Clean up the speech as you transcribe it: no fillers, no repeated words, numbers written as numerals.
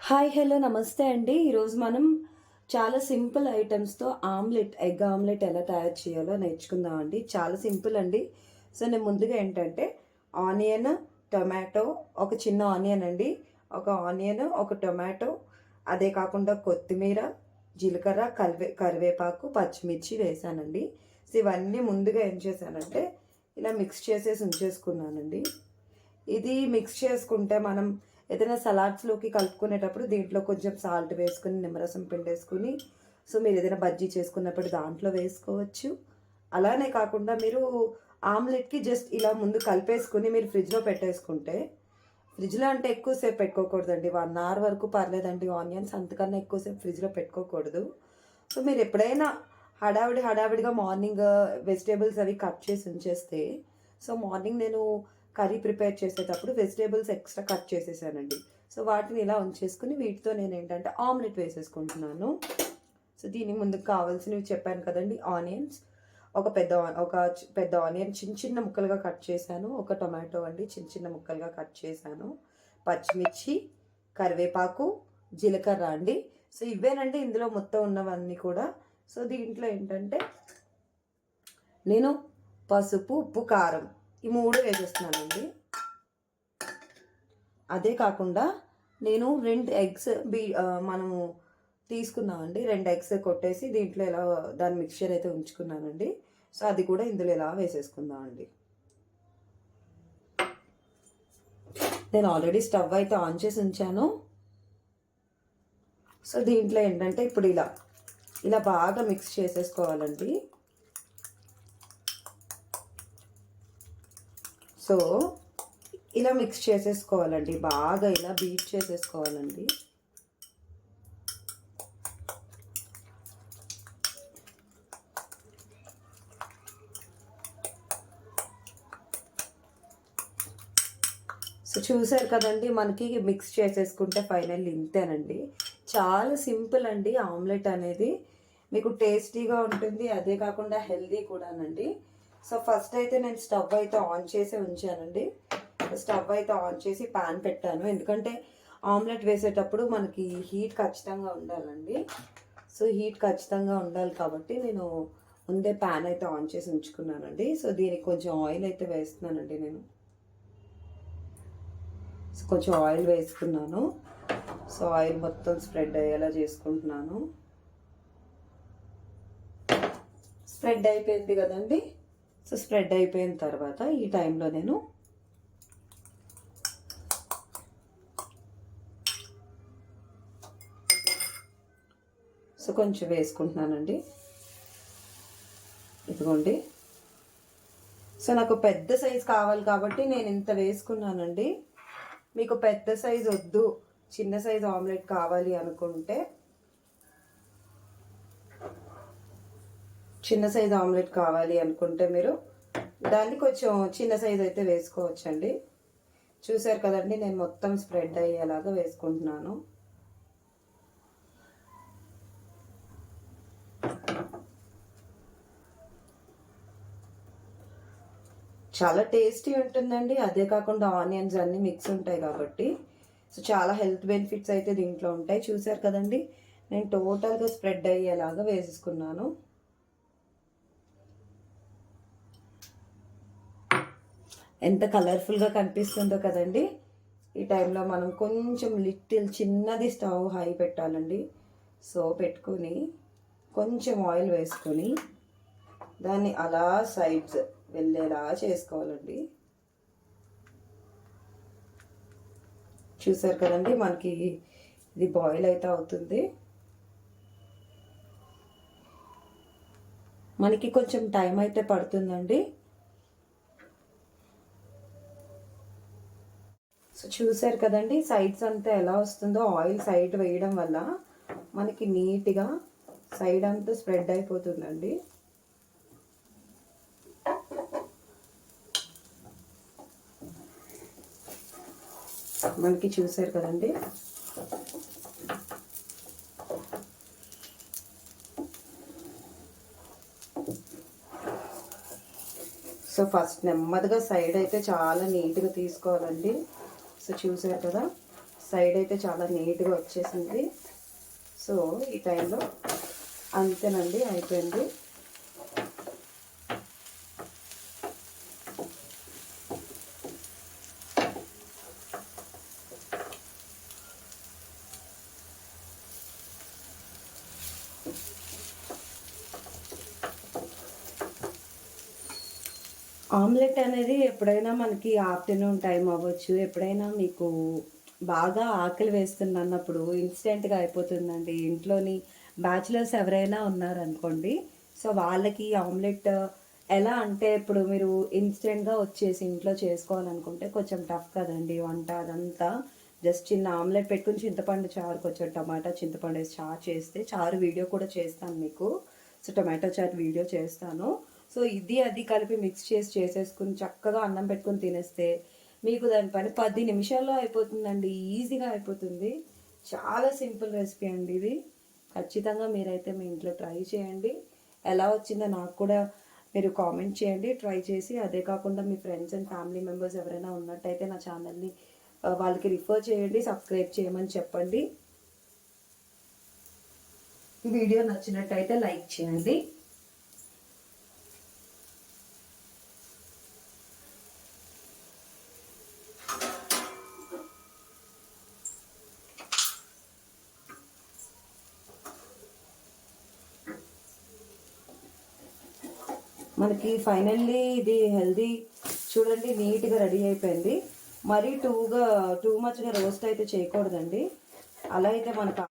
Hi hello నమస్తే అండి. ఈరోజు మనం చాలా సింపుల్ ఐటమ్స్తో ఎగ్ ఆమ్లెట్ ఎలా తయారు చేయాలో నేర్చుకుందాం అండి. చాలా సింపుల్ అండి. సో నేను ముందుగా ఏంటంటే ఆనియన్, టొమాటో, ఒక చిన్న ఆనియన్ అండి, ఒక టొమాటో, అదే కాకుండా కొత్తిమీర, జీలకర్ర, కరివేపాకు, పచ్చిమిర్చి వేసానండి. సో ఇవన్నీ ముందుగా ఏం చేశానంటే ఇలా మిక్స్ చేసేసి ఉంచేసుకున్నానండి. ఇది మిక్స్ చేసుకుంటే మనం ఏదైనా సలాడ్స్లోకి కలుపుకునేటప్పుడు దీంట్లో కొంచెం సాల్ట్ వేసుకుని నిమ్మరసం పిండేసుకుని, సో మీరు ఏదైనా బజ్జీ చేసుకున్నప్పుడు దాంట్లో వేసుకోవచ్చు. అలానే కాకుండా మీరు ఆమ్లెట్కి జస్ట్ ఇలా ముందు కలిపేసుకుని మీరు ఫ్రిడ్జ్లో పెట్టేసుకుంటే, ఫ్రిడ్జ్లో అంటే ఎక్కువసేపు పెట్టుకోకూడదండి, 1 అవర్ వరకు పర్లేదండి. ఆనియన్స్ అంతకన్నా ఎక్కువసేపు ఫ్రిడ్జ్లో పెట్టుకోకూడదు. సో మీరు ఎప్పుడైనా హడావిడిగా మార్నింగ్ వెజిటేబుల్స్ అవి కట్ చేసి ఉంచేస్తే, సో మార్నింగ్ నేను కర్రీ ప్రిపేర్ చేసేటప్పుడు వెజిటేబుల్స్ ఎక్స్ట్రా కట్ చేసేసానండి. సో వాటిని ఇలా ఉంచేసుకుని వీటితో నేను ఏంటంటే ఆమ్లెట్ వేసేసుకుంటున్నాను. సో దీనికి ముందుకు కావాల్సినవి చెప్పాను కదండి. ఆనియన్స్, ఒక పెద్ద ఆనియన్ చిన్న చిన్న ముక్కలుగా కట్ చేశాను. ఒక టొమాటో అండి చిన్న చిన్న ముక్కలుగా కట్ చేశాను. పచ్చిమిర్చి, కరివేపాకు, జీలకర్ర అండి. సో ఇవేనండి ఇందులో మొత్తం ఉన్నవన్నీ కూడా. సో దీంట్లో ఏంటంటే నేను పసుపు, ఉప్పు, కారం ఈ 3 వేసేస్తున్నానండి. అదే కాకుండా నేను 2 ఎగ్స్ మనము తీసుకున్నామండి. 2 ఎగ్స్ కొట్టేసి దీంట్లో ఎలా దాని మిక్చర్ అయితే ఉంచుకున్నానండి. సో అది కూడా ఇందులో ఎలా వేసేసుకుందామండి. నేను ఆల్రెడీ స్టవ్ అయితే ఆన్ చేసి ఉంచాను. సో దీంట్లో ఏంటంటే ఇప్పుడు ఇలా బాగా మిక్స్ చేసేసుకోవాలండి. సో ఇలా మిక్స్ చేసేసుకోవాలండి, బాగా ఇలా బీట్ చేసేసుకోవాలండి. సో చూసారు కదండి, మనకి మిక్స్ చేసేసుకుంటే ఫైనల్ ఇంతేనండి. చాలా సింపుల్ అండి ఆమ్లెట్ అనేది. మీకు టేస్టీగా ఉంటుంది, అదే కాకుండా హెల్దీ కూడానండి. సో ఫస్ట్ అయితే నేను స్టవ్ అయితే ఆన్ చేసి ఉంచానండి. స్టవ్ అయితే ఆన్ చేసి ప్యాన్ పెట్టాను, ఎందుకంటే ఆమ్లెట్ వేసేటప్పుడు మనకి హీట్ ఖచ్చితంగా ఉండాలండి. సో హీట్ ఖచ్చితంగా ఉండాలి కాబట్టి నేను ముందే ప్యాన్ అయితే ఆన్ చేసి ఉంచుకున్నానండి. సో దీనికి కొంచెం ఆయిల్ అయితే వేస్తున్నానండి నేను. సో కొంచెం ఆయిల్ వేసుకున్నాను. సో ఆయిల్ మొత్తం స్ప్రెడ్ అయ్యేలా చేసుకుంటున్నాను. స్ప్రెడ్ అయిపోయింది కదండి. సో స్ప్రెడ్ అయిపోయిన తర్వాత ఈ టైంలో నేను కొంచెం వేసుకుంటున్నానండి. ఇదిగోండి. సో నాకు పెద్ద సైజ్ కావాలి కాబట్టి నేను ఇంత వేసుకున్నానండి. మీకు పెద్ద సైజ్ వద్దు, చిన్న సైజ్ ఆమ్లెట్ కావాలి అనుకుంటే మీరు దాన్ని కొంచెం చిన్న సైజ్ అయితే వేసుకోవచ్చండి. చూసారు కదండి, నేను మొత్తం స్ప్రెడ్ అయ్యేలాగా వేసుకుంటున్నాను. చాలా టేస్టీ ఉంటుందండి, అదే కాకుండా ఆనియన్స్ అన్నీ మిక్స్ ఉంటాయి కాబట్టి సో చాలా హెల్త్ బెనిఫిట్స్ అయితే దీంట్లో ఉంటాయి. చూసారు కదండి, నేను టోటల్గా స్ప్రెడ్ అయ్యేలాగా వేసుకున్నాను. ఎంత కలర్ఫుల్గా కనిపిస్తుందో కదండి. ఈ టైంలో మనం కొంచెం చిన్నది స్టవ్ హై పెట్టాలండి. సో పెట్టుకొని కొంచెం ఆయిల్ వేసుకొని దాన్ని అలా సైడ్స్ వెళ్ళేలా చేసుకోవాలండి. చూసారు కదండి, మనకి ఇది బాయిల్ అయితే అవుతుంది. మనకి కొంచెం టైం అయితే పడుతుందండి. సో చూసారు కదండి, సైడ్స్ అంతా ఎలా వస్తుందో. ఆయిల్ సైడ్ వేయడం వల్ల మనకి నీట్గా సైడ్ అంతా స్ప్రెడ్ అయిపోతుందండి. మనకి చూసారు కదండి, సో ఫస్ట్ నెమ్మదిగా సైడ్ అయితే చాలా నీట్గా తీసుకోవాలండి. సో చూసారు కదా, సైడ్ అయితే చాలా నీట్గా వచ్చేసింది. సో ఈ టైంలో అంతేనండి, అయిపోయింది. ఆమ్లెట్ అనేది ఎప్పుడైనా మనకి ఆఫ్టర్నూన్ టైం అవ్వచ్చు, ఎప్పుడైనా మీకు బాగా ఆకలి వేస్తుంది అన్నప్పుడు ఇన్స్టెంట్గా అయిపోతుందండి. ఇంట్లోని బ్యాచిలర్స్ ఎవరైనా ఉన్నారనుకోండి, సో వాళ్ళకి ఆమ్లెట్ ఎలా అంటే, ఇప్పుడు మీరు ఇన్స్టెంట్గా వచ్చేసి ఇంట్లో చేసుకోవాలనుకుంటే కొంచెం టఫ్ కదండి వంట అదంతా. జస్ట్ చిన్న ఆమ్లెట్ పెట్టుకుని చింతపండు చారు, కొంచెం టమాటా చింతపండు వేసి చారు చేస్తే, చారు వీడియో కూడా చేస్తాను మీకు. సో టమాటో చారు వీడియో చేస్తాను. సో ఇది అది కలిపి మిక్స్ చేసి చేసేసుకుని చక్కగా అన్నం పెట్టుకుని తినేస్తే మీకు దాని పని 10 నిమిషాల్లో అయిపోతుందండి. ఈజీగా అయిపోతుంది. చాలా సింపుల్ రెసిపీ అండి ఇది. ఖచ్చితంగా మీరైతే మీ ఇంట్లో ట్రై చేయండి. ఎలా వచ్చిందో నాకు కూడా మీరు కామెంట్ చేయండి ట్రై చేసి. అదే కాకుండా మీ ఫ్రెండ్స్ అండ్ ఫ్యామిలీ మెంబర్స్ ఎవరైనా ఉన్నట్టయితే నా ఛానల్ని వాళ్ళకి రిఫర్ చేయండి, సబ్స్క్రైబ్ చేయమని చెప్పండి. ఈ వీడియో నచ్చినట్టయితే లైక్ చేయండి. మనకి ఫైనల్లీ ఇది హెల్దీ చూడండి, నీట్గా రెడీ అయిపోయింది. మరీ టూ మచ్గా రోస్ట్ అయితే చేయకూడదండి. అలా అయితే మనకు